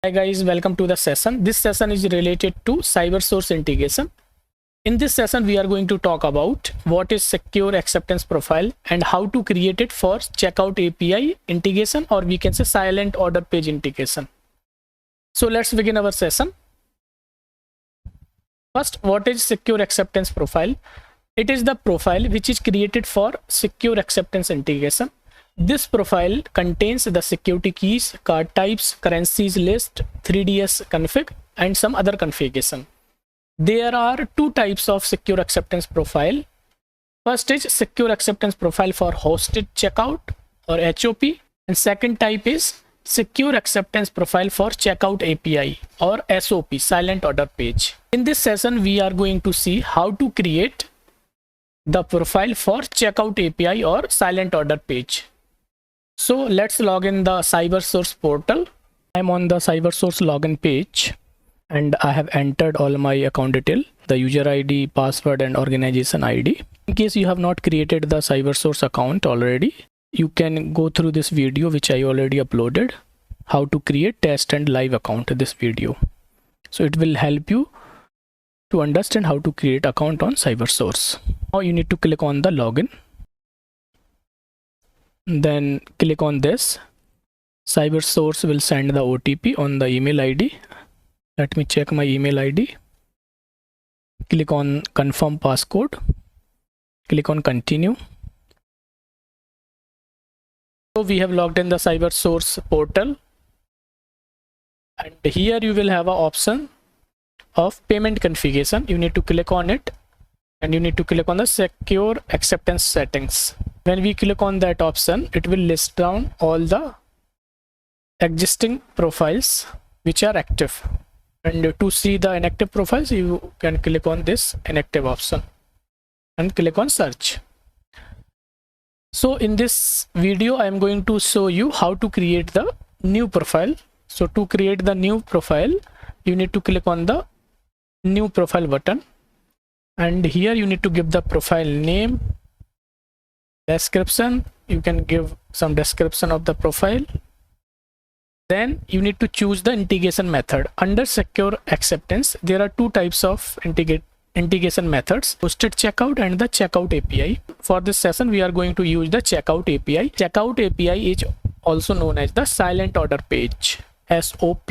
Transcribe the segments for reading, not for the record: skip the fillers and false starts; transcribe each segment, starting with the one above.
Hi guys, welcome to the session. This session is related to CyberSource integration. In this session, we are going to talk about what is secure acceptance profile and how to create it for checkout API integration, or we can say silent order page integration. So let's begin our session. First, what is secure acceptance profile? It is the profile which is created for secure acceptance integration. This profile contains the security keys, card types, currencies list, 3DS config, and some other configuration. There are two types of secure acceptance profile. First is secure acceptance profile for hosted checkout or HOP, and second type is secure acceptance profile for checkout API or SOP, silent order page. In this session, we are going to see how to create the profile for checkout API or silent order page. So let's log in the CyberSource portal. I'm on the CyberSource login page and I have entered all my account detail, the user ID, password, and organization ID. In case you have not created the CyberSource account already, you can go through this video which I already uploaded, how to create, test, and live account, this video. So it will help you to understand how to create account on CyberSource. Now you need to click on the login. Then click on this. CyberSource will send the OTP on the email ID. Let me check my email ID. Click on confirm passcode. Click on continue. So we have logged in the CyberSource portal. And here you will have an option of payment configuration. You need to click on it and you need to click on the secure acceptance settings. When we click on that option, it will list down all the existing profiles which are active. And to see the inactive profiles, you can click on this inactive option and click on search. So in this video, I am going to show you how to create the new profile. So to create the new profile, you need to click on the new profile button. And here you need to give the profile name, description. You can give some description of the profile. Then you need to choose the integration method. Under secure acceptance, there are two types of integration methods: hosted checkout and the checkout API. For this session, we are going to use the checkout API. Checkout API is also known as the silent order page, SOP.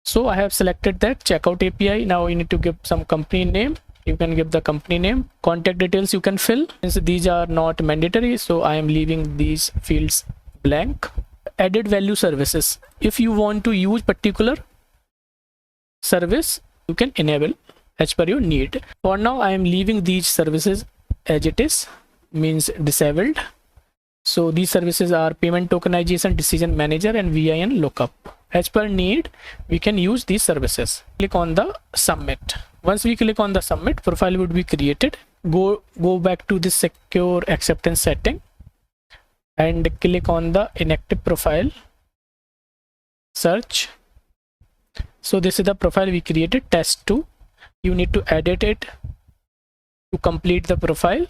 So I have selected that checkout API. Now you need to give some company name. You can give the company name. Contact details you can fill. Since these are not mandatory, so I am leaving these fields blank. Added value services. If you want to use particular service, you can enable as per your need. For now, I am leaving these services as it is, means disabled. So these services are payment tokenization, decision manager, and VIN lookup. As per need, we can use these services. Click on the submit. Once we click on the submit, profile would be created. Go back to the secure acceptance setting and click on the inactive profile. Search. So this is the profile we created, test2. You need to edit it to complete the profile.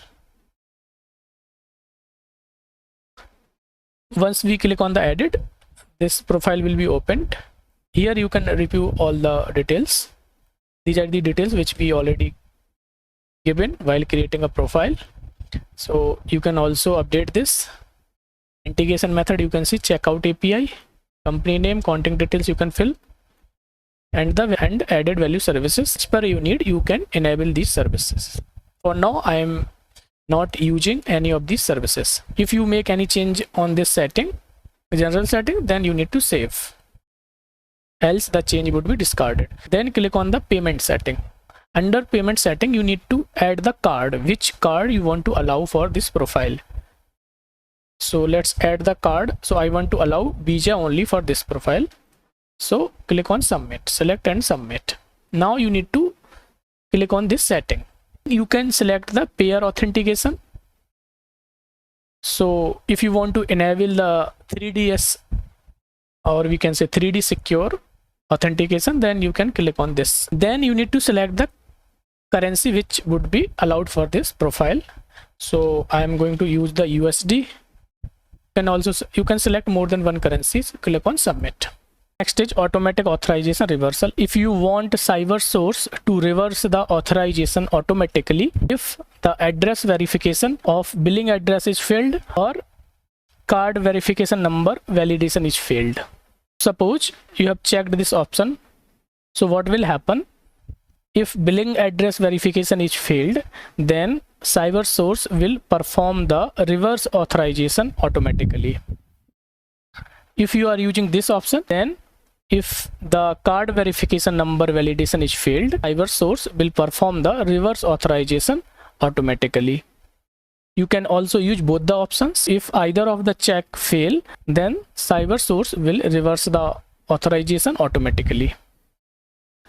Once we click on the edit, this profile will be opened. Here you can review all the details. These are the details which we already given while creating a profile. So you can also update this. Integration method, you can see checkout API, company name, contact details you can fill, and added value services. As per you need, you can enable these services. For now, I am not using any of these services. If you make any change on this setting, general setting, then you need to save, else the change would be discarded. Then click on the payment setting. Under payment setting, you need to add the card, which card you want to allow for this profile. So let's add the card. So I want to allow Visa only for this profile. So click on submit, select and submit. Now you need to click on this setting. You can select the pair authentication. So if you want to enable the 3DS, or we can say 3D secure authentication, then you can click on this. Then you need to select the currency which would be allowed for this profile. So I am going to use the USD. You can select more than one currencies. Click on submit. Next is automatic authorization reversal. If you want CyberSource to reverse the authorization automatically if the address verification of billing address is failed or card verification number validation is failed. Suppose you have checked this option. So what will happen? If billing address verification is failed, then CyberSource will perform the reverse authorization automatically. If you are using this option, then if the card verification number validation is failed, CyberSource will perform the reverse authorization automatically. You can also use both the options. If either of the check fail, then CyberSource will reverse the authorization automatically.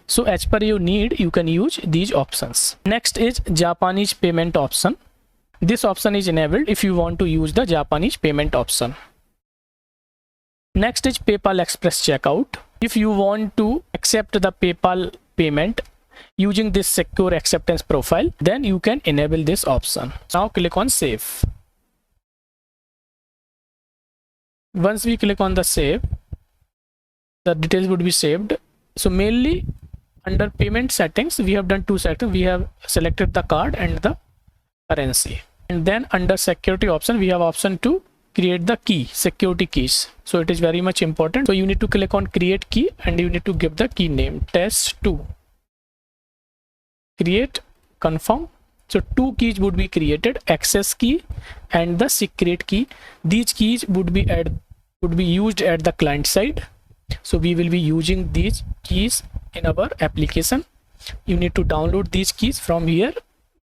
So as per your need, you can use these options. Next is Japanese payment option. This option is enabled if you want to use the Japanese payment option. Next is PayPal Express checkout. If you want to accept the PayPal payment using this secure acceptance profile, then you can enable this option. Now click on save. Once we click on the save, the details would be saved. So mainly under payment settings, we have done two settings. We have selected the card and the currency. And then under security option, we have option to create the key, security keys. So it is very much important. So you need to click on create key and you need to give the key name test2. Create, confirm. So two keys would be created, access key and the secret key. These keys would be used at the client side. So we will be using these keys in our application. You need to download these keys from here.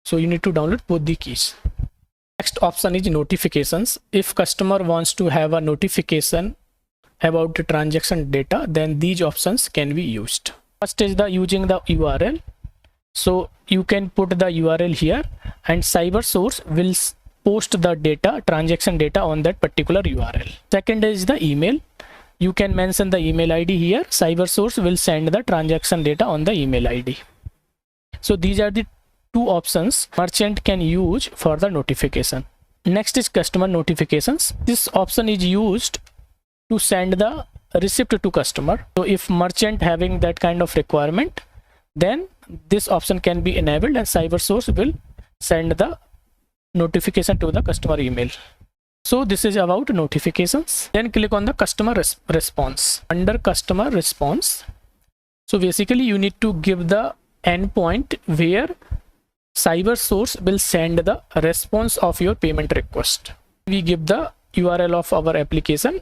So you need to download both the keys. Next option is notifications. If customer wants to have a notification about the transaction data, then these options can be used. First is using the URL. So you can put the URL here and CyberSource will post the data, transaction data on that particular URL. Second is the email. You can mention the email ID here. CyberSource will send the transaction data on the email ID. So these are the two options merchant can use for the notification. Next is customer notifications. This option is used to send the receipt to customer. So if merchant having that kind of requirement, then this option can be enabled and CyberSource will send the notification to the customer email. So this is about notifications. Then click on the customer response. Under customer response, so basically you need to give the endpoint where CyberSource will send the response of your payment request. We give the URL of our application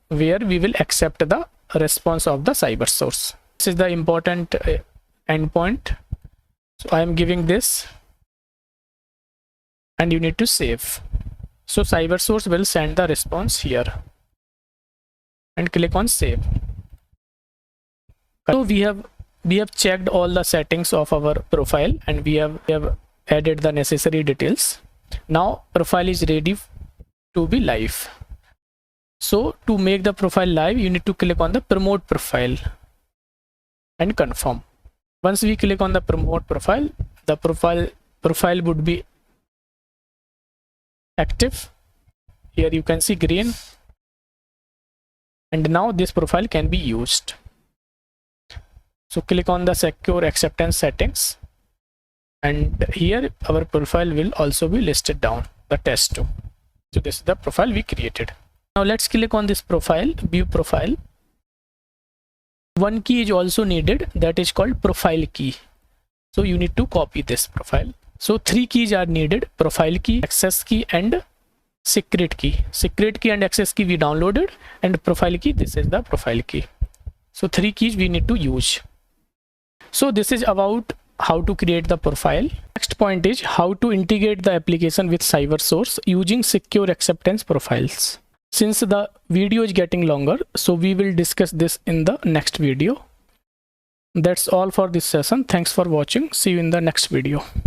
where we will accept the response of the CyberSource. This is the important endpoint. So I am giving this and you need to save. So CyberSource will send the response here and click on save. So we have checked all the settings of our profile and we have added the necessary details. Now profile is ready to be live. So to make the profile live, you need to click on the promote profile and confirm. Once we click on the promote profile, the profile would be active. Here you can see green, and now this profile can be used. So click on the secure acceptance settings and here our profile will also be listed down, the test2. So this is the profile we created. Now let's click on this profile, view profile. One key is also needed, that is called profile key. So you need to copy this profile. So three keys are needed: profile key, access key and secret key. Secret key and access key we downloaded, and profile key, this is the profile key. So three keys we need to use. So this is about how to create the profile. Next point is how to integrate the application with CyberSource using secure acceptance profiles. Since the video is getting longer, so we will discuss this in the next video. That's all for this session. Thanks for watching. See you in the next video.